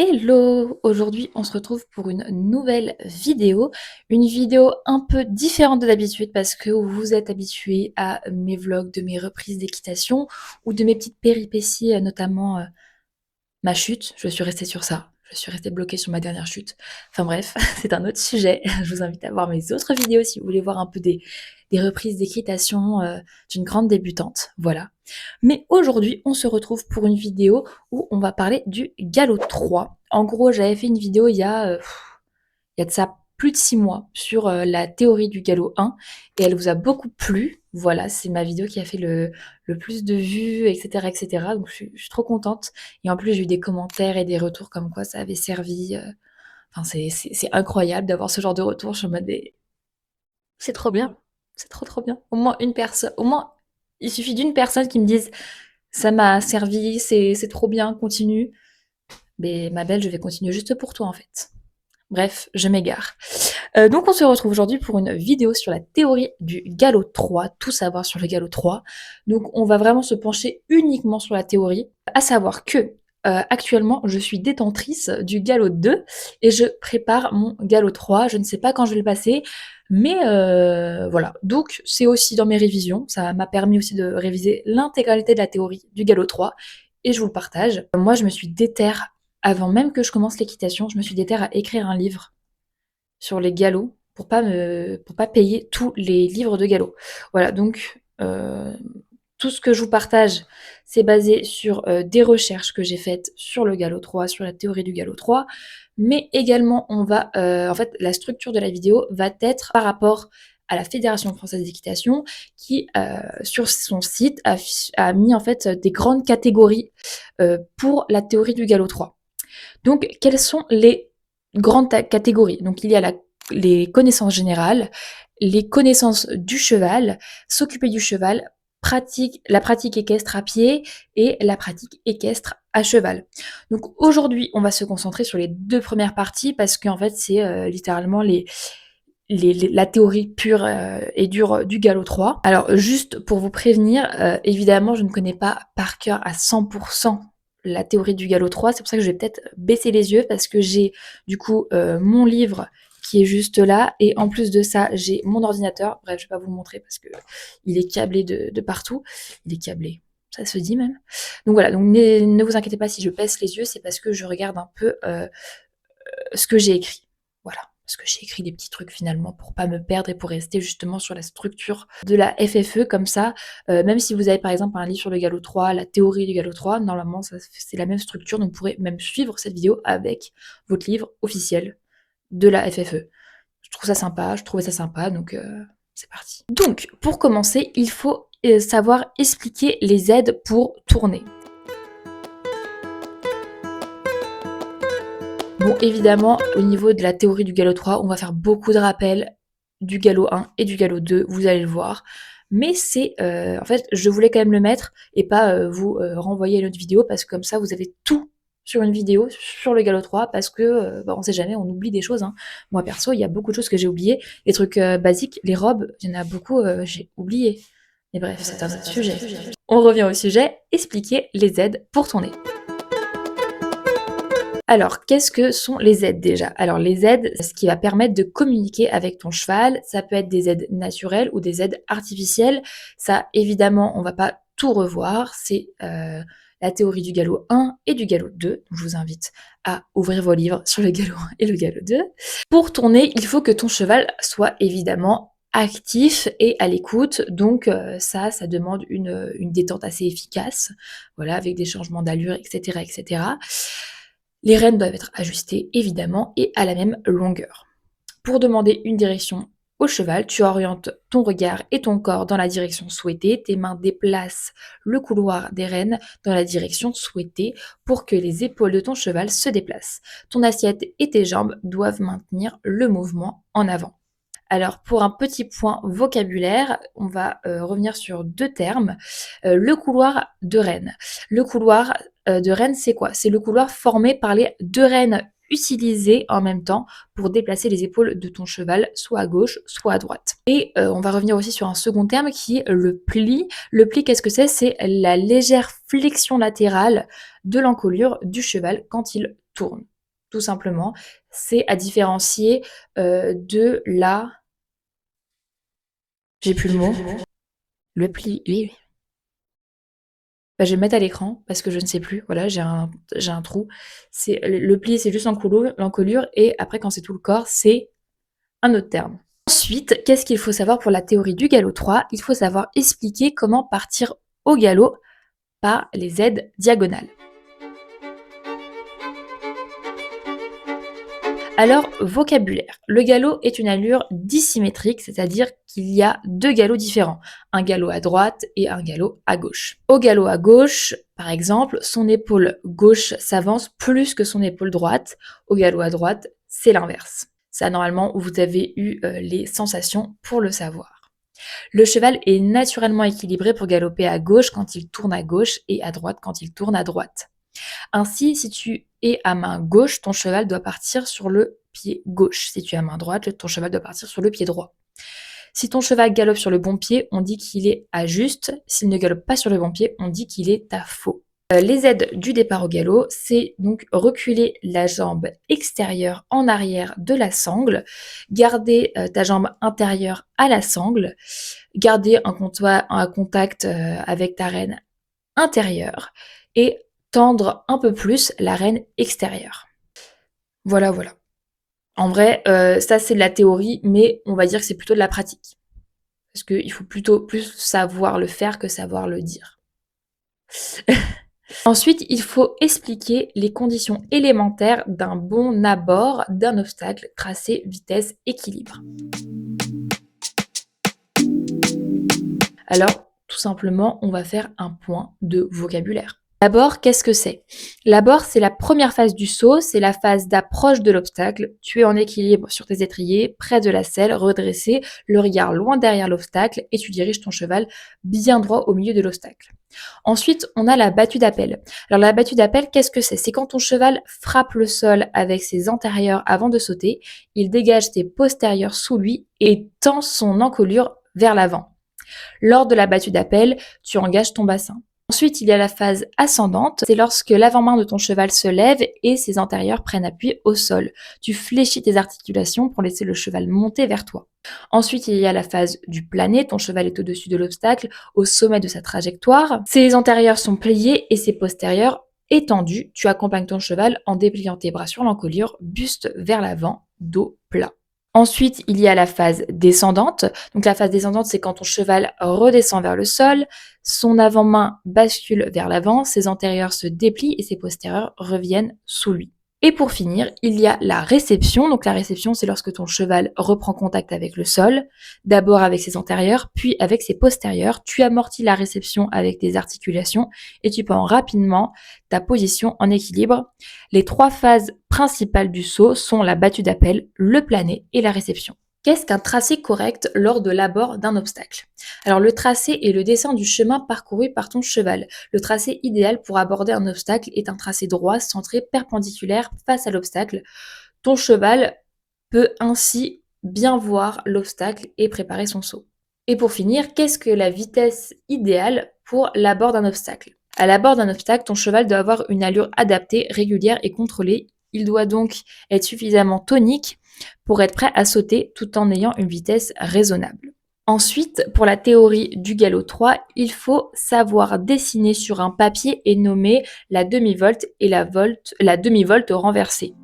Hello! Aujourd'hui, on se retrouve pour une nouvelle vidéo. Une vidéo un peu différente de d'habitude parce que vous êtes habitués à mes vlogs de mes reprises d'équitation ou de mes petites péripéties, notamment ma chute. Je suis restée sur ça. Je suis restée bloquée sur ma dernière chute. Enfin bref, c'est un autre sujet. Je vous invite à voir mes autres vidéos si vous voulez voir un peu des reprises d'équitation d'une grande débutante. Voilà. Mais aujourd'hui, on se retrouve pour une vidéo où on va parler du galop 3. En gros, j'avais fait une vidéo il y a de ça plus de 6 mois sur la théorie du galop 1 et elle vous a beaucoup plu. Voilà, c'est ma vidéo qui a fait le plus de vues, etc., etc. Donc je suis trop contente. Et en plus, j'ai eu des commentaires et des retours comme quoi ça avait servi. Enfin, c'est incroyable d'avoir ce genre de retour. Je suis en mode, c'est trop bien. C'est trop trop bien. Au moins une personne, au moins, il suffit d'une personne qui me dise ça m'a servi, c'est trop bien, continue. Mais ma belle, je vais continuer juste pour toi en fait. Bref, je m'égare. Donc on se retrouve aujourd'hui pour une vidéo sur la théorie du galop 3, tout savoir sur le galop 3. Donc on va vraiment se pencher uniquement sur la théorie, à savoir que actuellement je suis détentrice du galop 2 et je prépare mon galop 3. Je ne sais pas quand je vais le passer, mais voilà. Donc c'est aussi dans mes révisions, ça m'a permis aussi de réviser l'intégralité de la théorie du galop 3 et je vous le partage. Moi je me suis déterre avant même que je commence l'équitation, je me suis déterre à écrire un livre sur les galops pour pas payer tous les livres de galop. Voilà, donc tout ce que je vous partage, c'est basé sur des recherches que j'ai faites sur le galop 3, sur la théorie du galop 3, mais également on va, en fait, la structure de la vidéo va être par rapport à la Fédération française d'équitation qui, sur son site, a mis en fait des grandes catégories pour la théorie du galop 3. Donc, quelles sont les grandes catégories? Donc, il y a les connaissances générales, les connaissances du cheval, s'occuper du cheval, la pratique équestre à pied et la pratique équestre à cheval. Donc aujourd'hui, on va se concentrer sur les deux premières parties parce qu'en fait, c'est littéralement la théorie pure et dure du galop 3. Alors juste pour vous prévenir, évidemment, je ne connais pas par cœur à 100% la théorie du galop 3, c'est pour ça que je vais peut-être baisser les yeux parce que j'ai du coup mon livre qui est juste là et en plus de ça j'ai mon ordinateur. Bref, je vais pas vous le montrer parce que il est câblé de partout. Il est câblé, ça se dit même. Donc voilà, donc ne vous inquiétez pas si je baisse les yeux, c'est parce que je regarde un peu ce que j'ai écrit. Voilà. Parce que j'ai écrit des petits trucs finalement pour pas me perdre et pour rester justement sur la structure de la FFE comme ça. Même si vous avez par exemple un livre sur le galop 3, la théorie du galop 3, normalement c'est la même structure, donc vous pourrez même suivre cette vidéo avec votre livre officiel de la FFE. Je trouve ça sympa, je trouvais ça sympa, donc c'est parti. Donc pour commencer, il faut savoir expliquer les aides pour tourner. Bon, évidemment, au niveau de la théorie du galop 3, on va faire beaucoup de rappels du galop 1 et du galop 2, vous allez le voir. Mais c'est, en fait, je voulais quand même le mettre et pas vous renvoyer à une autre vidéo parce que comme ça, vous avez tout sur une vidéo sur le galop 3 parce que, on sait jamais, on oublie des choses. Hein. Moi, perso, il y a beaucoup de choses que j'ai oubliées. Les trucs basiques, les robes, il y en a beaucoup, j'ai oublié. Mais bref, c'est un autre sujet. On revient au sujet, expliquer les aides pour tourner. Alors, qu'est-ce que sont les aides déjà? Alors, les aides, ce qui va permettre de communiquer avec ton cheval, ça peut être des aides naturelles ou des aides artificielles. Ça, évidemment, on va pas tout revoir. C'est la théorie du galop 1 et du galop 2. Donc, je vous invite à ouvrir vos livres sur le galop 1 et le galop 2. Pour tourner, il faut que ton cheval soit évidemment actif et à l'écoute. Donc, ça demande une détente assez efficace. Voilà, avec des changements d'allure, etc., etc. Les rênes doivent être ajustées évidemment et à la même longueur. Pour demander une direction au cheval, tu orientes ton regard et ton corps dans la direction souhaitée. Tes mains déplacent le couloir des rênes dans la direction souhaitée pour que les épaules de ton cheval se déplacent. Ton assiette et tes jambes doivent maintenir le mouvement en avant. Alors pour un petit point vocabulaire, on va revenir sur deux termes. Le couloir de rêne. Le couloir de rêne, c'est quoi? C'est le couloir formé par les deux rênes utilisées en même temps pour déplacer les épaules de ton cheval, soit à gauche, soit à droite. Et on va revenir aussi sur un second terme qui est le pli. Le pli, qu'est-ce que c'est? C'est la légère flexion latérale de l'encolure du cheval quand il tourne. Tout simplement, c'est à différencier de la... J'ai plus le mot. Le pli... Oui. Bah, je vais le mettre à l'écran parce que je ne sais plus. Voilà, j'ai un trou. C'est le pli, c'est juste l'encolure, et après, quand c'est tout le corps, c'est un autre terme. Ensuite, qu'est-ce qu'il faut savoir pour la théorie du galop 3? Il faut savoir expliquer comment partir au galop par les aides diagonales. Alors, vocabulaire. Le galop est une allure dissymétrique, c'est-à-dire qu'il y a deux galops différents, un galop à droite et un galop à gauche. Au galop à gauche, par exemple, son épaule gauche s'avance plus que son épaule droite. Au galop à droite, c'est l'inverse. Ça, normalement, vous avez eu les sensations pour le savoir. Le cheval est naturellement équilibré pour galoper à gauche quand il tourne à gauche et à droite quand il tourne à droite. Ainsi, si tu es à main gauche, ton cheval doit partir sur le pied gauche. Si tu es à main droite, ton cheval doit partir sur le pied droit. Si ton cheval galope sur le bon pied, on dit qu'il est à juste. S'il ne galope pas sur le bon pied, on dit qu'il est à faux. Les aides du départ au galop, c'est donc reculer la jambe extérieure en arrière de la sangle, garder ta jambe intérieure à la sangle, garder un contact avec ta reine intérieure et tendre un peu plus la reine extérieure. Voilà. En vrai, ça c'est de la théorie, mais on va dire que c'est plutôt de la pratique. Parce qu'il faut plutôt plus savoir le faire que savoir le dire. Ensuite, il faut expliquer les conditions élémentaires d'un bon abord d'un obstacle, tracé, vitesse, équilibre. Alors, tout simplement, on va faire un point de vocabulaire. L'abord, qu'est-ce que c'est? L'abord, c'est la première phase du saut, c'est la phase d'approche de l'obstacle. Tu es en équilibre sur tes étriers, près de la selle, redressé, le regard loin derrière l'obstacle, et tu diriges ton cheval bien droit au milieu de l'obstacle. Ensuite, on a la battue d'appel. Alors la battue d'appel, qu'est-ce que c'est? C'est quand ton cheval frappe le sol avec ses antérieurs avant de sauter, il dégage ses postérieurs sous lui et tend son encolure vers l'avant. Lors de la battue d'appel, tu engages ton bassin. Ensuite, il y a la phase ascendante, c'est lorsque l'avant-main de ton cheval se lève et ses antérieurs prennent appui au sol. Tu fléchis tes articulations pour laisser le cheval monter vers toi. Ensuite, il y a la phase du plané, ton cheval est au-dessus de l'obstacle, au sommet de sa trajectoire. Ses antérieurs sont pliés et ses postérieurs étendus. Tu accompagnes ton cheval en dépliant tes bras sur l'encolure, buste vers l'avant, dos plat. Ensuite, il y a la phase descendante. Donc la phase descendante, c'est quand ton cheval redescend vers le sol, son avant-main bascule vers l'avant, ses antérieurs se déplient et ses postérieurs reviennent sous lui. Et pour finir, il y a la réception. Donc la réception, c'est lorsque ton cheval reprend contact avec le sol, d'abord avec ses antérieurs, puis avec ses postérieurs. Tu amortis la réception avec des articulations et tu prends rapidement ta position en équilibre. Les trois phases principales du saut sont la battue d'appel, le plané et la réception. Qu'est-ce qu'un tracé correct lors de l'abord d'un obstacle? Alors le tracé est le dessin du chemin parcouru par ton cheval. Le tracé idéal pour aborder un obstacle est un tracé droit, centré, perpendiculaire face à l'obstacle. Ton cheval peut ainsi bien voir l'obstacle et préparer son saut. Et pour finir, qu'est-ce que la vitesse idéale pour l'abord d'un obstacle? À l'abord d'un obstacle, ton cheval doit avoir une allure adaptée, régulière et contrôlée. Il doit donc être suffisamment tonique pour être prêt à sauter tout en ayant une vitesse raisonnable. Ensuite, pour la théorie du galop 3, il faut savoir dessiner sur un papier et nommer la demi-volte et la demi-volte renversée.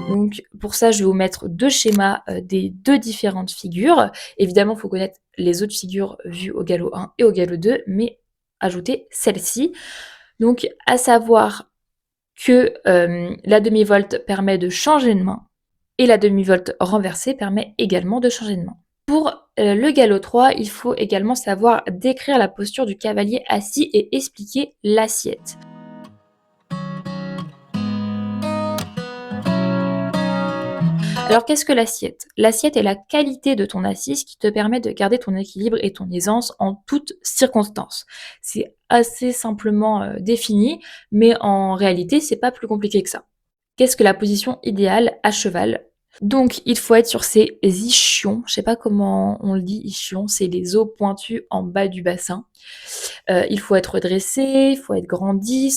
Donc pour ça, je vais vous mettre deux schémas des deux différentes figures. Évidemment, il faut connaître les autres figures vues au galop 1 et au galop 2, mais ajouter celle-ci. Donc à savoir que la demi-volte permet de changer de main et la demi-volte renversée permet également de changer de main. Pour le galop 3, il faut également savoir décrire la posture du cavalier assis et expliquer l'assiette. Alors qu'est-ce que l'assiette? L'assiette est la qualité de ton assise qui te permet de garder ton équilibre et ton aisance en toutes circonstances. C'est assez simplement défini, mais en réalité, c'est pas plus compliqué que ça. Qu'est-ce que la position idéale à cheval? Donc, il faut être sur ses ischions. Je sais pas comment on le dit, ischions, c'est les os pointus en bas du bassin. Il faut être dressé, il faut être grandi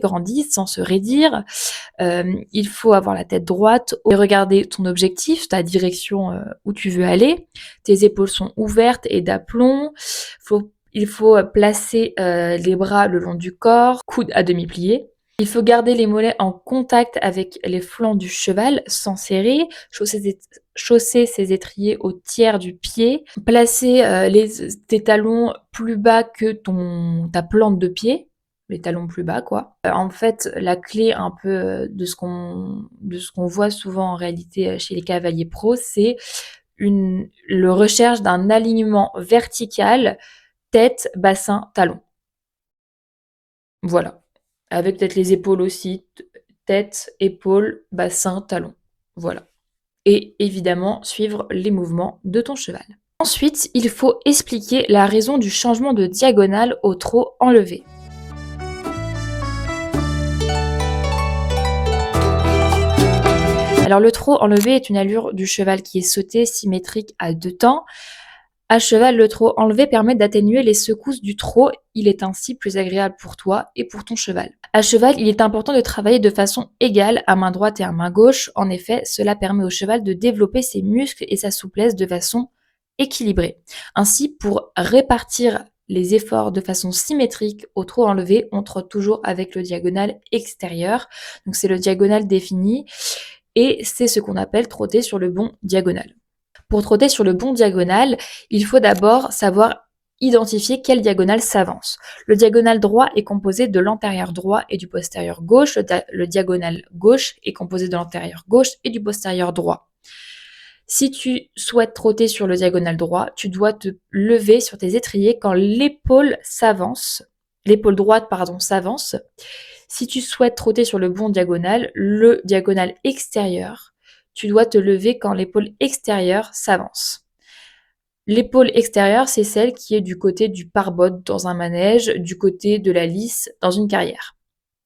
grandi sans se raidir. Il faut avoir la tête droite et regarder ton objectif, ta direction où tu veux aller. Tes épaules sont ouvertes et d'aplomb. Il faut placer les bras le long du corps, coudes à demi pliés. Il faut garder les mollets en contact avec les flancs du cheval sans serrer, chausser ses étriers au tiers du pied, placer tes talons plus bas que ta plante de pied, les talons plus bas quoi. En fait, la clé un peu de ce qu'on voit souvent en réalité chez les cavaliers pros, c'est le recherche d'un alignement vertical tête, bassin, talon. Voilà. Avec peut-être les épaules aussi, tête, épaules, bassin, talon. Voilà. Et évidemment, suivre les mouvements de ton cheval. Ensuite, il faut expliquer la raison du changement de diagonale au trot enlevé. Alors le trot enlevé est une allure du cheval qui est sautée symétrique à 2 temps. À cheval, le trot enlevé permet d'atténuer les secousses du trot. Il est ainsi plus agréable pour toi et pour ton cheval. À cheval, il est important de travailler de façon égale à main droite et à main gauche. En effet, cela permet au cheval de développer ses muscles et sa souplesse de façon équilibrée. Ainsi, pour répartir les efforts de façon symétrique au trot enlevé, on trotte toujours avec le diagonal extérieur. Donc c'est le diagonal défini et c'est ce qu'on appelle trotter sur le bon diagonal. Pour trotter sur le bon diagonal, il faut d'abord savoir identifier quelle diagonale s'avance. Le diagonal droit est composé de l'antérieur droit et du postérieur gauche. Le diagonal gauche est composé de l'antérieur gauche et du postérieur droit. Si tu souhaites trotter sur le diagonal droit, tu dois te lever sur tes étriers quand l'épaule droite s'avance. Si tu souhaites trotter sur le bon diagonal, le diagonal extérieur, tu dois te lever quand l'épaule extérieure s'avance. L'épaule extérieure, c'est celle qui est du côté du pare-bottes dans un manège, du côté de la lisse dans une carrière.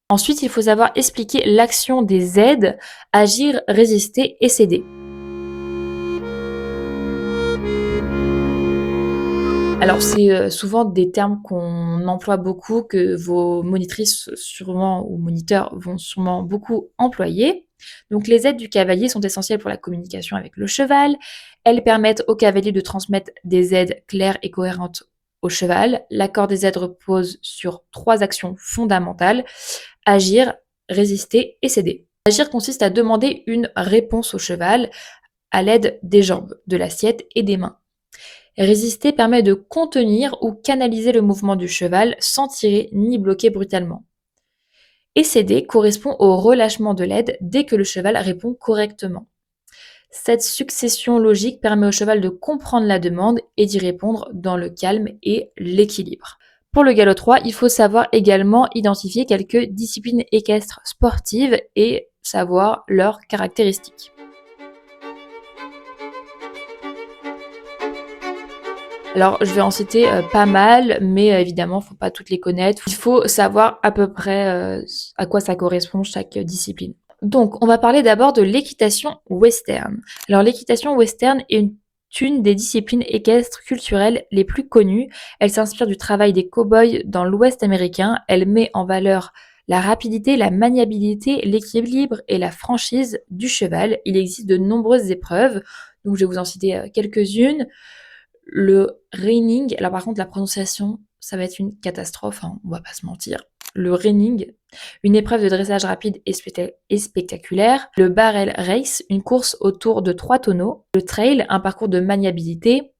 Ensuite, il faut savoir expliquer l'action des aides, agir, résister et céder. Alors, c'est souvent des termes qu'on emploie beaucoup, que vos monitrices sûrement ou moniteurs vont sûrement beaucoup employer. Donc, les aides du cavalier sont essentielles pour la communication avec le cheval. Elles permettent au cavalier de transmettre des aides claires et cohérentes au cheval. L'accord des aides repose sur 3 actions fondamentales: agir, résister et céder. Agir consiste à demander une réponse au cheval à l'aide des jambes, de l'assiette et des mains. Résister permet de contenir ou canaliser le mouvement du cheval sans tirer ni bloquer brutalement. Et céder correspond au relâchement de l'aide dès que le cheval répond correctement. Cette succession logique permet au cheval de comprendre la demande et d'y répondre dans le calme et l'équilibre. Pour le galop 3, il faut savoir également identifier quelques disciplines équestres sportives et savoir leurs caractéristiques. Alors, je vais en citer pas mal, mais évidemment, il ne faut pas toutes les connaître. Il faut savoir à peu près à quoi ça correspond chaque discipline. Donc, on va parler d'abord de l'équitation western. Alors, l'équitation western est une des disciplines équestres culturelles les plus connues. Elle s'inspire du travail des cow-boys dans l'Ouest américain. Elle met en valeur la rapidité, la maniabilité, l'équilibre et la franchise du cheval. Il existe de nombreuses épreuves, donc je vais vous en citer quelques-unes. Le reining, alors par contre la prononciation, ça va être une catastrophe, hein, on va pas se mentir. Le reining, une épreuve de dressage rapide et spectaculaire. Le barrel race, une course autour de 3 tonneaux. Le trail, un parcours de maniabilité.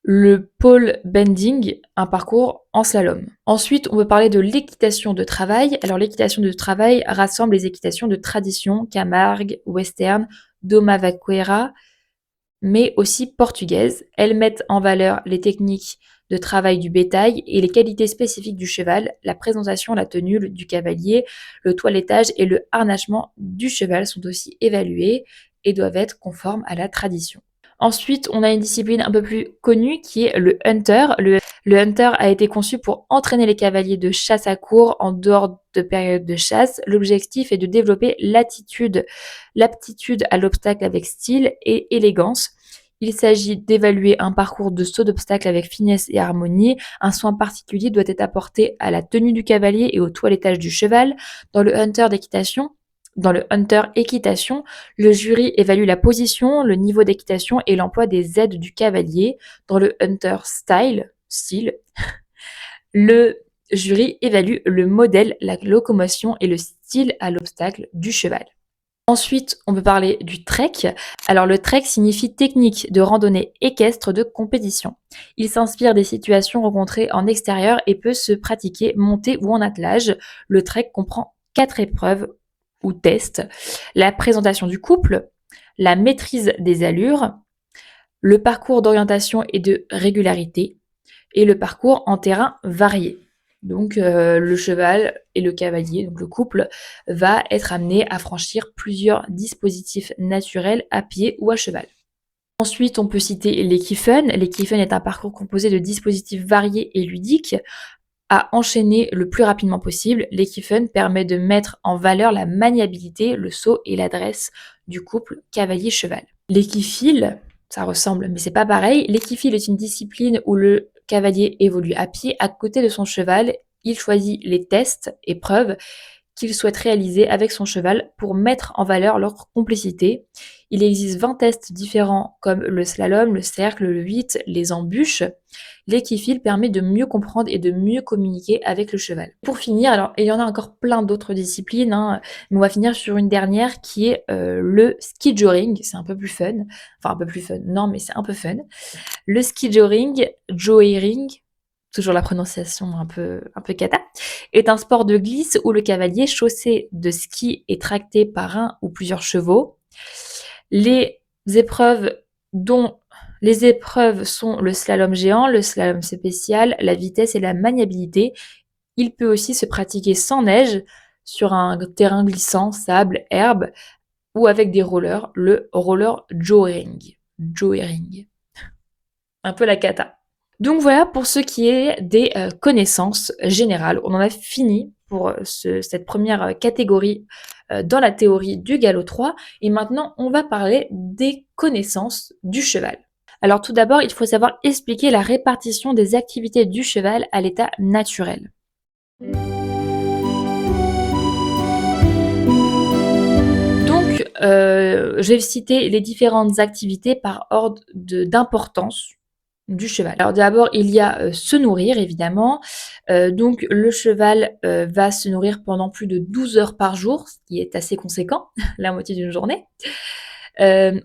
Le pole bending, un parcours en slalom. Ensuite, on peut parler de l'équitation de travail. Alors l'équitation de travail rassemble les équitations de tradition, Camargue, western, doma vaquera, mais aussi portugaises. Elles mettent en valeur les techniques de travail du bétail et les qualités spécifiques du cheval. La présentation, la tenue du cavalier, le toilettage et le harnachement du cheval sont aussi évalués et doivent être conformes à la tradition. Ensuite, on a une discipline un peu plus connue qui est le hunter. Le hunter a été conçu pour entraîner les cavaliers de chasse à court en dehors de période de chasse. L'objectif est de développer l'aptitude à l'obstacle avec style et élégance. Il s'agit d'évaluer un parcours de saut d'obstacle avec finesse et harmonie. Un soin particulier doit être apporté à la tenue du cavalier et au toilettage du cheval. Dans le hunter équitation, le jury évalue la position, le niveau d'équitation et l'emploi des aides du cavalier. Dans le hunter style, le jury évalue le modèle, la locomotion et le style à l'obstacle du cheval. Ensuite, on peut parler du trek. Alors le trek signifie technique de randonnée équestre de compétition. Il s'inspire des situations rencontrées en extérieur et peut se pratiquer monté ou en attelage. Le trek comprend 4 épreuves ou tests. La présentation du couple, la maîtrise des allures, le parcours d'orientation et de régularité et le parcours en terrain varié. Donc le cheval et le cavalier, donc le couple, va être amené à franchir plusieurs dispositifs naturels à pied ou à cheval. Ensuite, on peut citer l'équifun. L'équifun est un parcours composé de dispositifs variés et ludiques à enchaîner le plus rapidement possible. L'équifun permet de mettre en valeur la maniabilité, le saut et l'adresse du couple cavalier-cheval. L'équifile, ça ressemble, mais c'est pas pareil. L'équifile est une discipline où le cavalier évolue à pied à côté de son cheval. Il choisit les tests, épreuves qu'il souhaite réaliser avec son cheval pour mettre en valeur leur complicité. Il existe 20 tests différents comme le slalom, le cercle, le 8, les embûches. L'équifile permet de mieux comprendre et de mieux communiquer avec le cheval. Pour finir, alors il y en a encore plein d'autres disciplines, mais on va finir sur une dernière qui est le ski joring. C'est un peu plus fun. Enfin un peu plus fun, non mais c'est un peu fun. Le ski joring, toujours la prononciation un peu cata, est un sport de glisse où le cavalier chaussé de ski est tracté par un ou plusieurs chevaux. Les épreuves sont le slalom géant, le slalom spécial, la vitesse et la maniabilité. Il peut aussi se pratiquer sans neige, sur un terrain glissant, sable, herbe, ou avec des rollers, le roller joering. Un peu la cata. Donc voilà pour ce qui est des connaissances générales. On en a fini pour cette première catégorie dans la théorie du galop 3. Et maintenant, on va parler des connaissances du cheval. Alors tout d'abord, il faut savoir expliquer la répartition des activités du cheval à l'état naturel. Donc, je vais citer les différentes activités par ordre d'importance du cheval. Alors d'abord, il y a se nourrir, évidemment. Donc le cheval va se nourrir pendant plus de 12 heures par jour, ce qui est assez conséquent, la moitié d'une journée.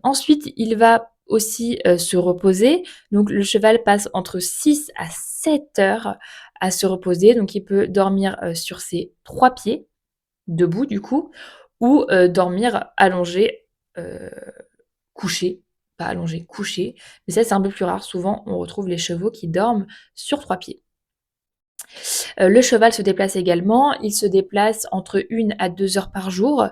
Ensuite, il va aussi se reposer. Donc le cheval passe entre 6 à 7 heures à se reposer. Donc il peut dormir sur ses 3 pieds, debout du coup, ou dormir allongé, couché. Pas allongé, couché. Mais ça, c'est un peu plus rare. Souvent, on retrouve les chevaux qui dorment sur 3 pieds. Le cheval se déplace également. Il se déplace entre 1 à 2 heures par jour.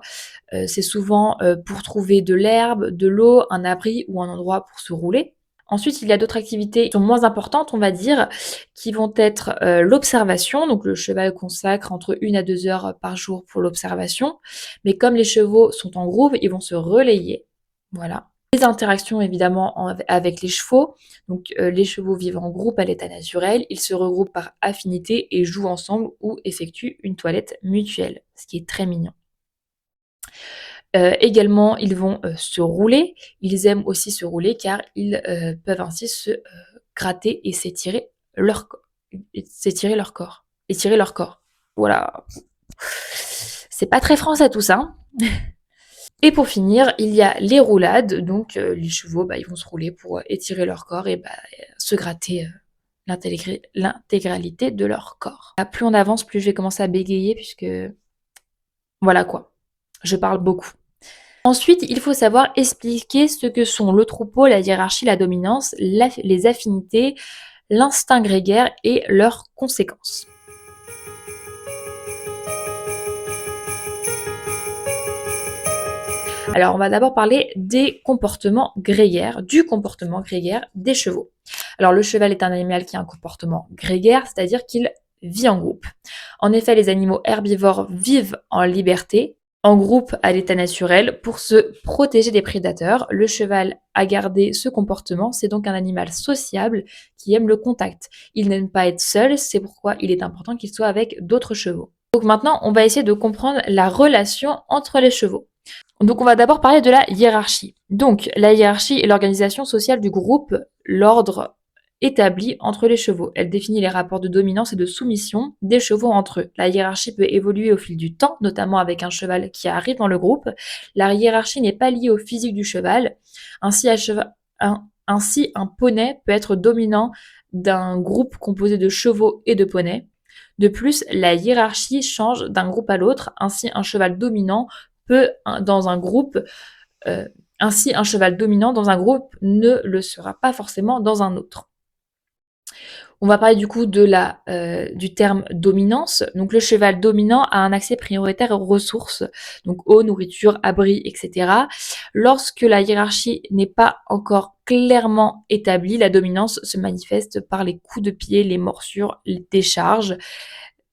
C'est souvent pour trouver de l'herbe, de l'eau, un abri ou un endroit pour se rouler. Ensuite, il y a d'autres activités qui sont moins importantes, on va dire, qui vont être l'observation. Donc le cheval consacre entre 1 à 2 heures par jour pour l'observation. Mais comme les chevaux sont en groupe, ils vont se relayer. Voilà. Les interactions évidemment avec les chevaux. Donc les chevaux vivent en groupe à l'état naturel. Ils se regroupent par affinité et jouent ensemble ou effectuent une toilette mutuelle, ce qui est très mignon. Également, ils vont se rouler. Ils aiment aussi se rouler car ils peuvent ainsi se gratter et s'étirer leur corps. Étirer leur corps. Voilà. C'est pas très français tout ça. Et pour finir, il y a les roulades. Donc les chevaux, ils vont se rouler pour étirer leur corps et se gratter l'intégralité de leur corps. Là, plus on avance, plus je vais commencer à bégayer puisque voilà quoi. Je parle beaucoup. Ensuite, il faut savoir expliquer ce que sont le troupeau, la hiérarchie, la dominance, les affinités, l'instinct grégaire et leurs conséquences. Alors, on va d'abord parler des comportements grégaires, du comportement grégaire des chevaux. Alors, le cheval est un animal qui a un comportement grégaire, c'est-à-dire qu'il vit en groupe. En effet, les animaux herbivores vivent en liberté, en groupe à l'état naturel, pour se protéger des prédateurs. Le cheval a gardé ce comportement, c'est donc un animal sociable qui aime le contact. Il n'aime pas être seul, c'est pourquoi il est important qu'il soit avec d'autres chevaux. Donc maintenant, on va essayer de comprendre la relation entre les chevaux. Donc on va d'abord parler de la hiérarchie. Donc la hiérarchie est l'organisation sociale du groupe, l'ordre établi entre les chevaux. Elle définit les rapports de dominance et de soumission des chevaux entre eux. La hiérarchie peut évoluer au fil du temps, notamment avec un cheval qui arrive dans le groupe. La hiérarchie n'est pas liée au physique du cheval. Ainsi, un poney peut être dominant d'un groupe composé de chevaux et de poneys. De plus, la hiérarchie change d'un groupe à l'autre. Ainsi, un cheval dominant dans un groupe, ainsi un cheval dominant dans un groupe ne le sera pas forcément dans un autre. On va parler du coup du terme dominance. Donc le cheval dominant a un accès prioritaire aux ressources, donc eau, nourriture, abri, etc. Lorsque la hiérarchie n'est pas encore clairement établie, la dominance se manifeste par les coups de pied, les morsures, les décharges.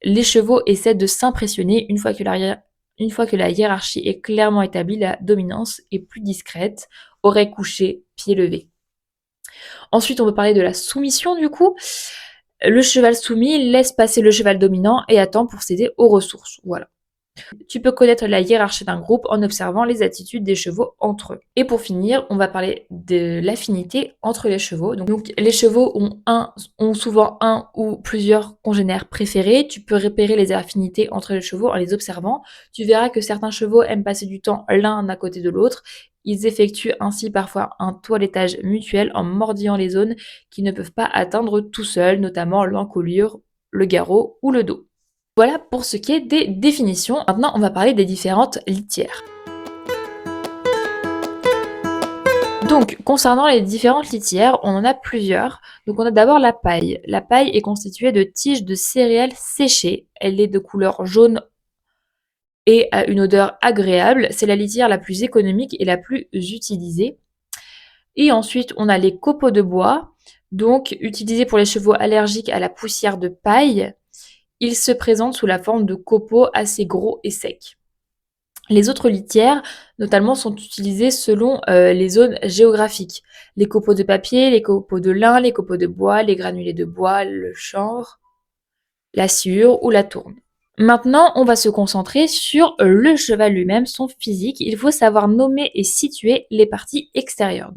Les chevaux essaient de s'impressionner une fois que la hiérarchie est clairement établie, la dominance est plus discrète, oreille couchée, pied levé. Ensuite, on peut parler de la soumission du coup. Le cheval soumis laisse passer le cheval dominant et attend pour céder aux ressources. Voilà. Tu peux connaître la hiérarchie d'un groupe en observant les attitudes des chevaux entre eux. Et pour finir, on va parler de l'affinité entre les chevaux. Donc les chevaux ont souvent un ou plusieurs congénères préférés. Tu peux repérer les affinités entre les chevaux en les observant. Tu verras que certains chevaux aiment passer du temps l'un à côté de l'autre. Ils effectuent ainsi parfois un toilettage mutuel en mordillant les zones qu'ils ne peuvent pas atteindre tout seuls, notamment l'encolure, le garrot ou le dos. Voilà pour ce qui est des définitions. Maintenant, on va parler des différentes litières. Donc, concernant les différentes litières, on en a plusieurs. Donc, on a d'abord la paille. La paille est constituée de tiges de céréales séchées. Elle est de couleur jaune et a une odeur agréable. C'est la litière la plus économique et la plus utilisée. Et ensuite, on a les copeaux de bois, donc utilisés pour les chevaux allergiques à la poussière de paille. Ils se présentent sous la forme de copeaux assez gros et secs. Les autres litières, notamment, sont utilisées selon les zones géographiques. Les copeaux de papier, les copeaux de lin, les copeaux de bois, les granulés de bois, le chanvre, la sciure ou la tourne. Maintenant, on va se concentrer sur le cheval lui-même, son physique. Il faut savoir nommer et situer les parties extérieures.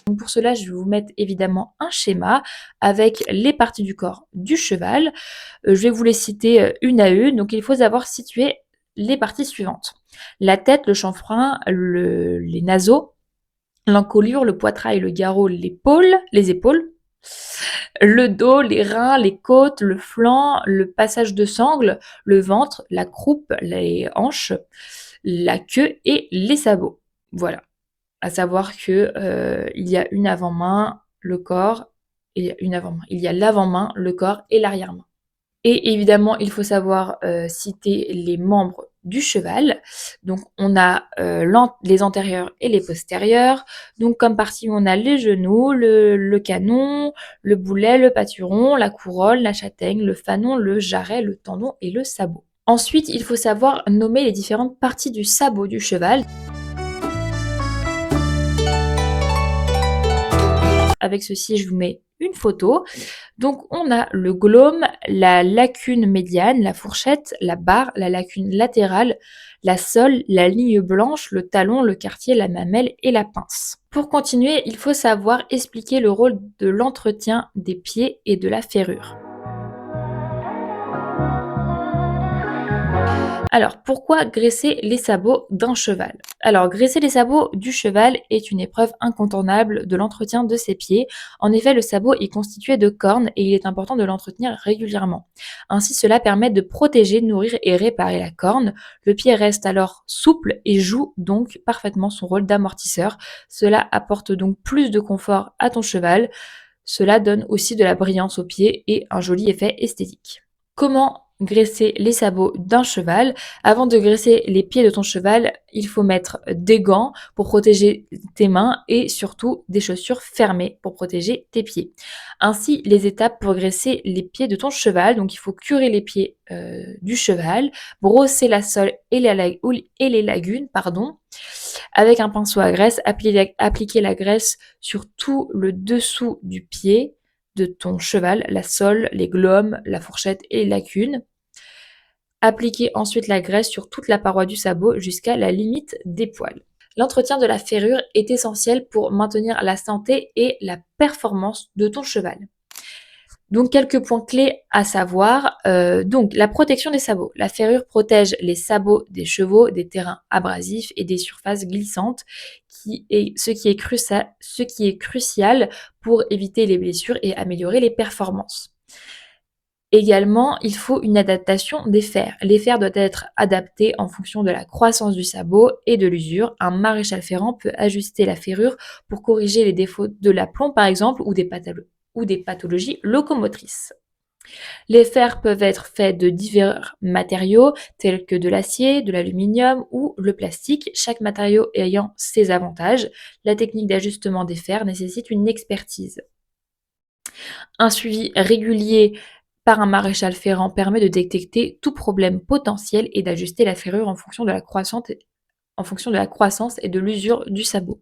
Donc pour cela, je vais vous mettre évidemment un schéma avec les parties du corps du cheval. Je vais vous les citer une à une. Donc il faut savoir situer les parties suivantes. La tête, le chanfrein, les naseaux, l'encolure, le poitrail, le garrot, les épaules, le dos, les reins, les côtes, le flanc, le passage de sangle, le ventre, la croupe, les hanches, la queue et les sabots. Voilà. À savoir que il y a une avant-main, le corps, et une avant-main. Il y a l'avant-main, le corps et l'arrière-main. Et évidemment, il faut savoir citer les membres du cheval. Donc, on a les antérieurs et les postérieurs. Donc, comme partie, on a les genoux, le canon, le boulet, le pâturon, la couronne, la châtaigne, le fanon, le jarret, le tendon et le sabot. Ensuite, il faut savoir nommer les différentes parties du sabot du cheval. Avec ceci, je vous mets une photo. Donc, on a le glome, la lacune médiane, la fourchette, la barre, la lacune latérale, la sole, la ligne blanche, le talon, le quartier, la mamelle et la pince. Pour continuer, il faut savoir expliquer le rôle de l'entretien des pieds et de la ferrure. Alors, pourquoi graisser les sabots d'un cheval? Alors, graisser les sabots du cheval est une épreuve incontournable de l'entretien de ses pieds. En effet, le sabot est constitué de cornes et il est important de l'entretenir régulièrement. Ainsi, cela permet de protéger, nourrir et réparer la corne. Le pied reste alors souple et joue donc parfaitement son rôle d'amortisseur. Cela apporte donc plus de confort à ton cheval. Cela donne aussi de la brillance aux pieds et un joli effet esthétique. Comment graisser les sabots d'un cheval. Avant de graisser les pieds de ton cheval, il faut mettre des gants pour protéger tes mains et surtout des chaussures fermées pour protéger tes pieds. Ainsi, les étapes pour graisser les pieds de ton cheval. Donc, il faut curer les pieds du cheval, brosser la sole et les lagunes, pardon. Avec un pinceau à graisse, appliquer la graisse sur tout le dessous du pied de ton cheval, la sole, les glomes, la fourchette et les lacunes. Appliquez ensuite la graisse sur toute la paroi du sabot jusqu'à la limite des poils. L'entretien de la ferrure est essentiel pour maintenir la santé et la performance de ton cheval. Donc quelques points clés à savoir. Donc la protection des sabots. La ferrure protège les sabots des chevaux, des terrains abrasifs et des surfaces glissantes, ce qui est crucial pour éviter les blessures et améliorer les performances. Également, il faut une adaptation des fers. Les fers doivent être adaptés en fonction de la croissance du sabot et de l'usure. Un maréchal ferrant peut ajuster la ferrure pour corriger les défauts de l'aplomb par exemple ou des pathologies locomotrices. Les fers peuvent être faits de divers matériaux tels que de l'acier, de l'aluminium ou le plastique, chaque matériau ayant ses avantages. La technique d'ajustement des fers nécessite une expertise. Un suivi régulier par un maréchal ferrant permet de détecter tout problème potentiel et d'ajuster la ferrure en fonction de la croissance et de l'usure du sabot.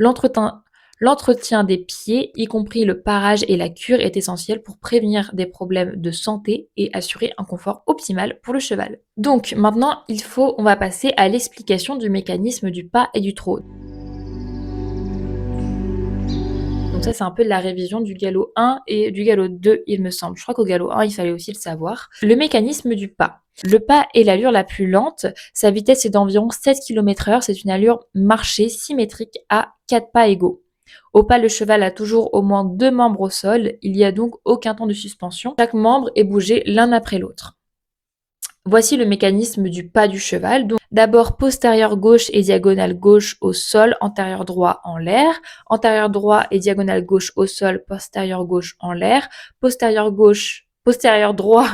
L'entretien des pieds, y compris le parage et la cure, est essentiel pour prévenir des problèmes de santé et assurer un confort optimal pour le cheval. Donc maintenant, on va passer à l'explication du mécanisme du pas et du trot. Donc ça, c'est un peu de la révision du galop 1 et du galop 2, il me semble. Je crois qu'au galop 1, il fallait aussi le savoir. Le mécanisme du pas. Le pas est l'allure la plus lente. Sa vitesse est d'environ 7 km/h. C'est une allure marchée symétrique à 4 pas égaux. Au pas, le cheval a toujours au moins 2 membres au sol. Il n'y a donc aucun temps de suspension. Chaque membre est bougé l'un après l'autre. Voici le mécanisme du pas du cheval. Donc, d'abord postérieur gauche et diagonale gauche au sol, antérieur droit en l'air, antérieur droit et diagonale gauche au sol, postérieur gauche en l'air, postérieur droit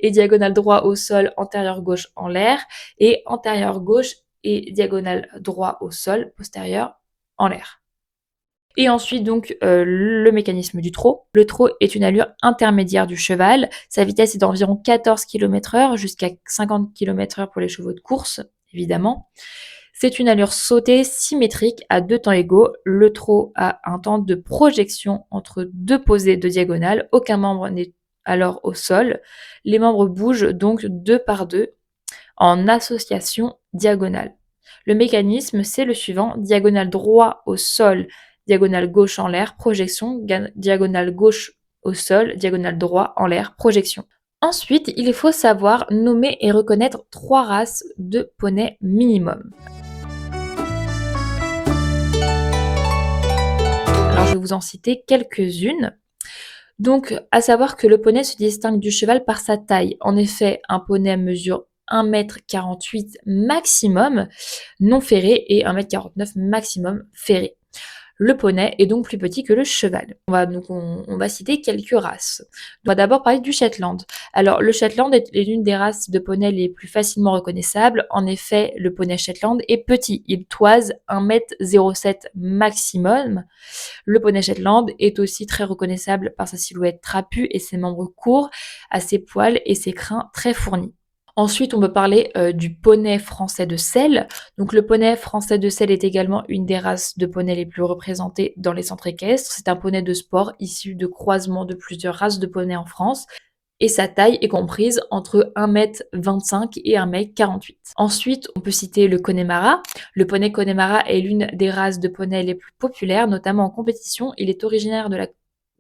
et diagonale droit au sol, antérieur gauche en l'air, et antérieur gauche et diagonale droit au sol, postérieur en l'air. Et ensuite, donc, le mécanisme du trot. Le trot est une allure intermédiaire du cheval. Sa vitesse est d'environ 14 km/h jusqu'à 50 km/h pour les chevaux de course, évidemment. C'est une allure sautée symétrique à 2 temps égaux. Le trot a un temps de projection entre 2 posées de diagonale. Aucun membre n'est alors au sol. Les membres bougent donc 2 par 2 en association diagonale. Le mécanisme, c'est le suivant. Diagonale droit au sol, diagonale gauche en l'air, projection, diagonale gauche au sol, diagonale droit en l'air, projection. Ensuite, il faut savoir nommer et reconnaître 3 races de poney minimum. Alors, je vais vous en citer quelques-unes. Donc, à savoir que le poney se distingue du cheval par sa taille. En effet, un poney mesure 1,48 m maximum non ferré et 1,49 m maximum ferré. Le poney est donc plus petit que le cheval. On va citer quelques races. On va d'abord parler du Shetland. Alors, le Shetland est l'une des races de poney les plus facilement reconnaissables. En effet, le poney Shetland est petit. Il toise 1,07 m maximum. Le poney Shetland est aussi très reconnaissable par sa silhouette trapue et ses membres courts, à ses poils et ses crins très fournis. Ensuite, on peut parler du poney français de selle. Donc, le poney français de selle est également une des races de poney les plus représentées dans les centres équestres. C'est un poney de sport issu de croisements de plusieurs races de poney en France. Et sa taille est comprise entre 1,25 m et 1,48 m. Ensuite, on peut citer le Connemara. Le poney Connemara est l'une des races de poney les plus populaires, notamment en compétition. Il est originaire de la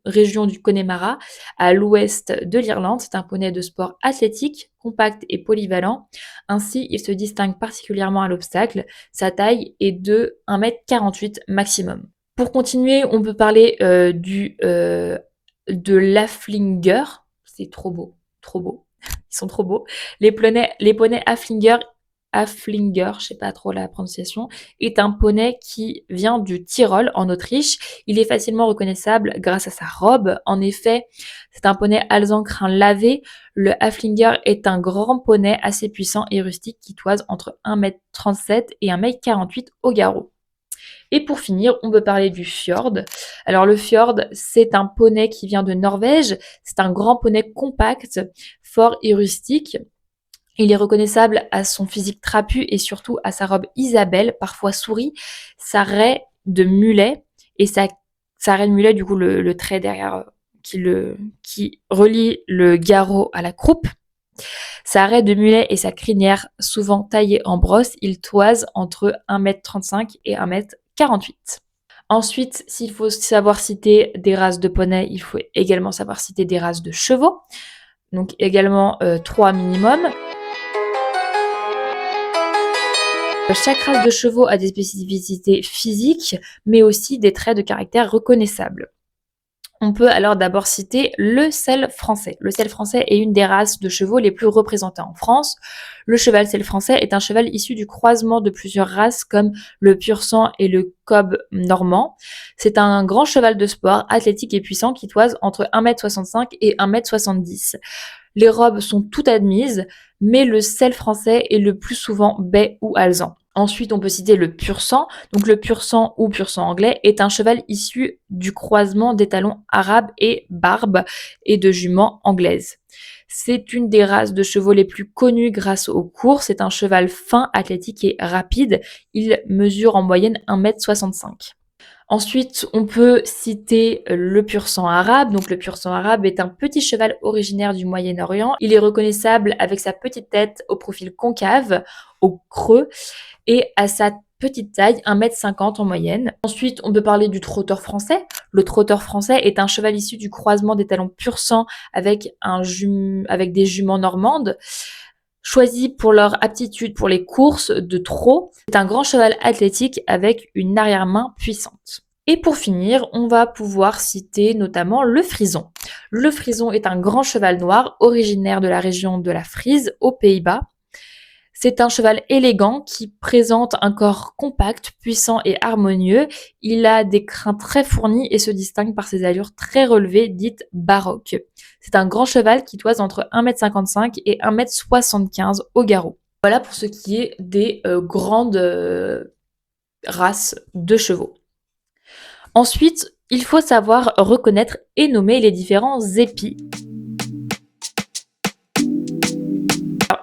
région du Connemara, à l'ouest de l'Irlande. C'est un poney de sport athlétique, compact et polyvalent. Ainsi, il se distingue particulièrement à l'obstacle. Sa taille est de 1,48 m maximum. Pour continuer, on peut parler de l'Haflinger. C'est trop beau, trop beau. Ils sont trop beaux. Les poneys Haflinger Haflinger, je sais pas trop la prononciation, est un poney qui vient du Tyrol en Autriche. Il est facilement reconnaissable grâce à sa robe. En effet, c'est un poney alezan crin lavé. Le Haflinger est un grand poney assez puissant et rustique qui toise entre 1,37 m et 1,48 m au garrot. Et pour finir, on peut parler du fjord. Alors le fjord, c'est un poney qui vient de Norvège. C'est un grand poney compact, fort et rustique. Il est reconnaissable à son physique trapu et surtout à sa robe Isabelle, parfois souris, sa raie de mulet et sa raie de mulet, du coup le trait derrière qui relie le garrot à la croupe. Sa raie de mulet et sa crinière, souvent taillée en brosse, il toise entre 1,35 m et 1,48 m. Ensuite, s'il faut savoir citer des races de poneys, il faut également savoir citer des races de chevaux. Donc également 3 minimum. Chaque race de chevaux a des spécificités physiques, mais aussi des traits de caractère reconnaissables. On peut alors d'abord citer le selle français. Le selle français est une des races de chevaux les plus représentées en France. Le cheval selle français est un cheval issu du croisement de plusieurs races comme le pur sang et le cob normand. C'est un grand cheval de sport, athlétique et puissant qui toise entre 1,65 m et 1,70 m. Les robes sont toutes admises, mais le selle français est le plus souvent bai ou alezan. Ensuite, on peut citer le pur sang. Donc le pur sang ou pur sang anglais est un cheval issu du croisement d'étalons arabes et barbes et de juments anglaises. C'est une des races de chevaux les plus connues grâce aux courses. C'est un cheval fin, athlétique et rapide. Il mesure en moyenne 1,65 m. Ensuite, on peut citer le pur sang arabe. Donc le pur sang arabe est un petit cheval originaire du Moyen-Orient. Il est reconnaissable avec sa petite tête au profil concave, au creux, et à sa petite taille, 1,50 m en moyenne. Ensuite, on peut parler du trotteur français. Le trotteur français est un cheval issu du croisement des talons pur sang avec des juments normandes, choisis pour leur aptitude pour les courses de trot. C'est un grand cheval athlétique avec une arrière-main puissante. Et pour finir, on va pouvoir citer notamment le frison. Le frison est un grand cheval noir originaire de la région de la Frise, aux Pays-Bas. C'est un cheval élégant qui présente un corps compact, puissant et harmonieux. Il a des crins très fournis et se distingue par ses allures très relevées, dites baroques. C'est un grand cheval qui toise entre 1,55 m et 1,75 m au garrot. Voilà pour ce qui est des grandes races de chevaux. Ensuite, il faut savoir reconnaître et nommer les différents épis.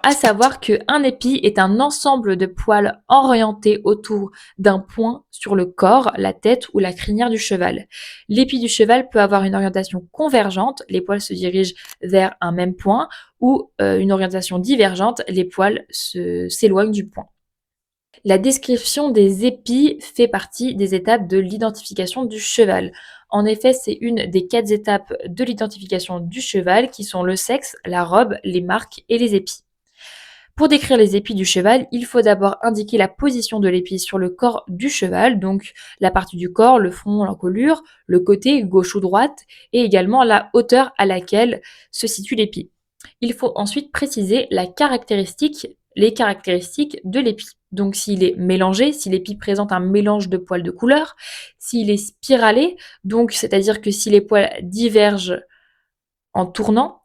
À savoir qu'un épi est un ensemble de poils orientés autour d'un point sur le corps, la tête ou la crinière du cheval. L'épi du cheval peut avoir une orientation convergente, les poils se dirigent vers un même point, ou une orientation divergente, les poils s'éloignent du point. La description des épis fait partie des étapes de l'identification du cheval. En effet, c'est une des 4 étapes de l'identification du cheval qui sont le sexe, la robe, les marques et les épis. Pour décrire les épis du cheval, il faut d'abord indiquer la position de l'épi sur le corps du cheval, donc la partie du corps, le front, l'encolure, le côté gauche ou droite, et également la hauteur à laquelle se situe l'épi. Il faut ensuite préciser les caractéristiques de l'épi. Donc s'il est mélangé, si l'épi présente un mélange de poils de couleur, s'il est spiralé, donc c'est-à-dire que si les poils divergent en tournant,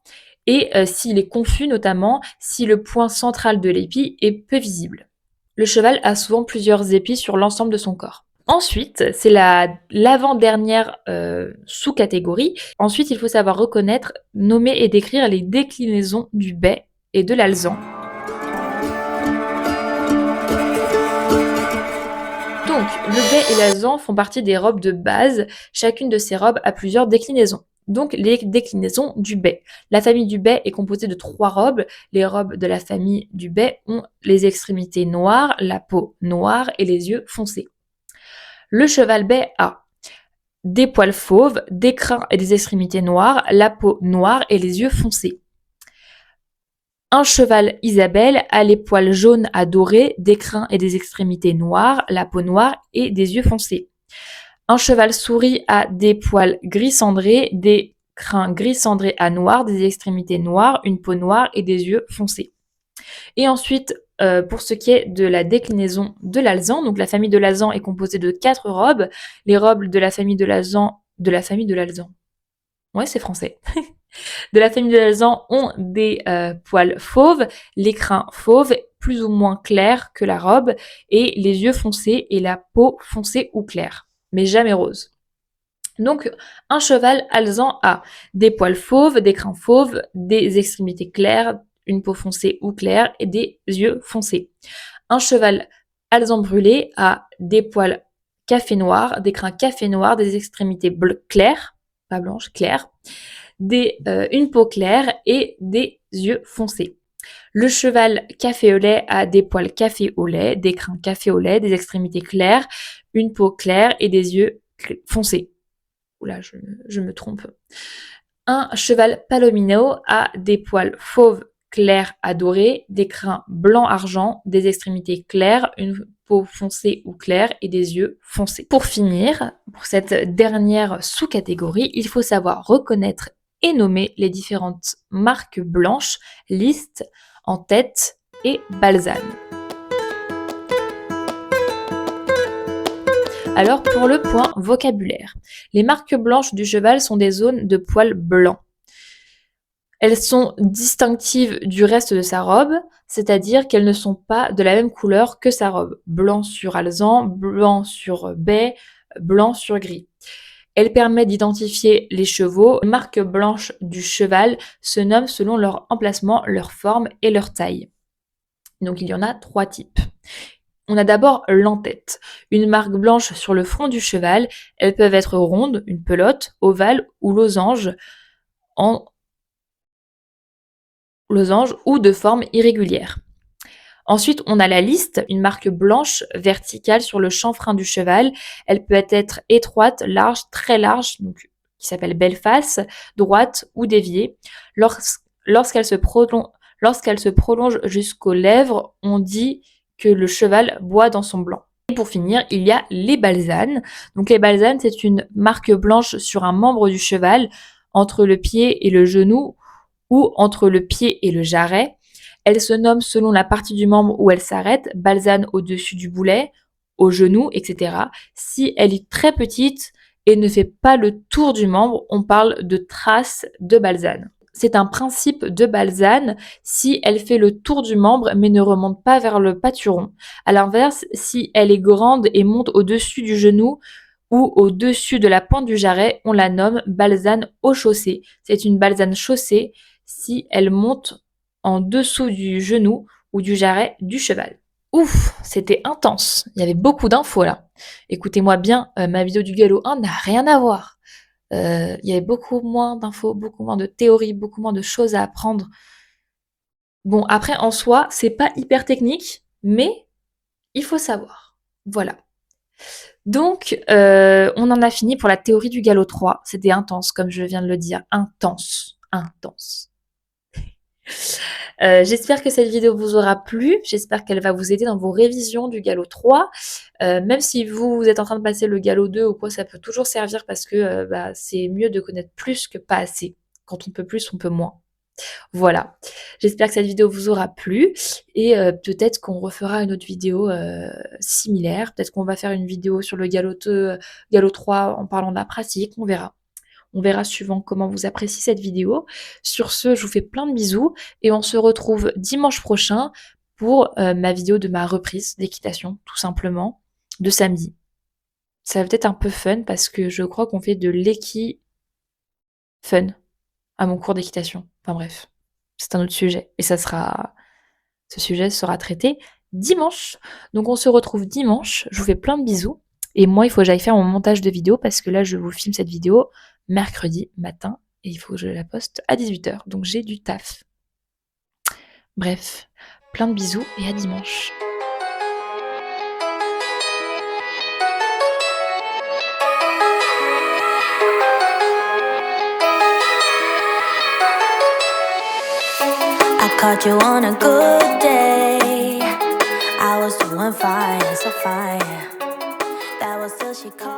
et s'il est confus notamment, si le point central de l'épi est peu visible. Le cheval a souvent plusieurs épis sur l'ensemble de son corps. Ensuite, c'est l'avant-dernière sous-catégorie. Ensuite, il faut savoir reconnaître, nommer et décrire les déclinaisons du bai et de l'alezan. Donc, le bai et l'alezan font partie des robes de base. Chacune de ces robes a plusieurs déclinaisons. Donc, les déclinaisons du bai. La famille du bai est composée de 3 robes. Les robes de la famille du bai ont les extrémités noires, la peau noire et les yeux foncés. Le cheval bai a des poils fauves, des crins et des extrémités noires, la peau noire et les yeux foncés. Un cheval Isabelle a les poils jaunes à dorés, des crins et des extrémités noires, la peau noire et des yeux foncés. Un cheval souris a des poils gris cendré, des crins gris cendré à noir, des extrémités noires, une peau noire et des yeux foncés. Et ensuite, pour ce qui est de la déclinaison de l'alezan. Donc la famille de l'alezan est composée de 4 robes. Les robes de la famille de l'alezan, ouais, c'est français, de la famille de l'alezan ont des poils fauves, l'écrin fauve, plus ou moins clair que la robe, et les yeux foncés et la peau foncée ou claire, mais jamais rose. Donc, un cheval alezan a des poils fauves, des crins fauves, des extrémités claires, une peau foncée ou claire et des yeux foncés. Un cheval alezan brûlé a des poils café noir, des crins café noir, des extrémités claires, pas blanches, claires, une peau claire et des yeux foncés. Le cheval café au lait a des poils café au lait, des crins café au lait, des extrémités claires, une peau claire et des yeux foncés. Oula, je me trompe. Un cheval palomino a des poils fauves clairs à dorés, des crins blanc argent, des extrémités claires, une peau foncée ou claire et des yeux foncés. Pour finir, pour cette dernière sous-catégorie, il faut savoir reconnaître et nommer les différentes marques blanches, listes, en tête et balzane. Alors pour le point vocabulaire, les marques blanches du cheval sont des zones de poils blancs. Elles sont distinctives du reste de sa robe, c'est-à-dire qu'elles ne sont pas de la même couleur que sa robe. Blanc sur alezan, blanc sur baie, blanc sur gris. Elle permet d'identifier les chevaux. Les marques blanches du cheval se nomment selon leur emplacement, leur forme et leur taille. Donc il y en a 3 types. On a d'abord l'entête, une marque blanche sur le front du cheval. Elles peuvent être rondes, une pelote, ovale ou losange ou de forme irrégulière. Ensuite, on a la liste, une marque blanche verticale sur le chanfrein du cheval. Elle peut être étroite, large, très large, donc qui s'appelle belle face, droite ou déviée. Lorsqu'elle se prolonge jusqu'aux lèvres, on dit que le cheval boit dans son blanc. Et pour finir, il y a les balzanes. Donc les balzanes, c'est une marque blanche sur un membre du cheval, entre le pied et le genou, ou entre le pied et le jarret. Elle se nomme selon la partie du membre où elle s'arrête, balzane au-dessus du boulet, au genou, etc. Si elle est très petite et ne fait pas le tour du membre, on parle de trace de balzane. C'est un principe de balzane si elle fait le tour du membre mais ne remonte pas vers le pâturon. À l'inverse, si elle est grande et monte au-dessus du genou ou au-dessus de la pointe du jarret, on la nomme balzane au chaussé. C'est une balzane chaussée si elle monte en dessous du genou ou du jarret du cheval. Ouf, c'était intense. Il y avait beaucoup d'infos là. Écoutez-moi bien, ma vidéo du galop 1 n'a rien à voir. Il y avait beaucoup moins d'infos, beaucoup moins de théories, beaucoup moins de choses à apprendre. Bon, après, en soi, c'est pas hyper technique, mais il faut savoir. Voilà. Donc, on en a fini pour la théorie du galop 3. C'était intense, comme je viens de le dire. Intense. Intense. J'espère que cette vidéo vous aura plu. J'espère qu'elle va vous aider dans vos révisions du galop 3. Même si vous êtes en train de passer le galop 2 ou quoi, ça peut toujours servir parce que c'est mieux de connaître plus que pas assez. Quand on peut plus, on peut moins. Voilà. J'espère que cette vidéo vous aura plu et peut-être qu'on refera une autre vidéo similaire. Peut-être qu'on va faire une vidéo sur le galop 2, galop 3 en parlant de la pratique. On verra. On verra suivant comment vous appréciez cette vidéo. Sur ce, je vous fais plein de bisous et on se retrouve dimanche prochain pour ma vidéo de ma reprise d'équitation, tout simplement, de samedi. Ça va peut-être un peu fun parce que je crois qu'on fait de l'équi fun à mon cours d'équitation. Enfin bref, c'est un autre sujet et ce sujet sera traité dimanche. Donc on se retrouve dimanche. Je vous fais plein de bisous. Et moi, il faut que j'aille faire mon montage de vidéo parce que là, je vous filme cette vidéo mercredi matin et il faut que je la poste à 18h. Donc j'ai du taf. Bref, plein de bisous et à dimanche. I caught you on a good day. I was doing fine, so fine. That was till she called.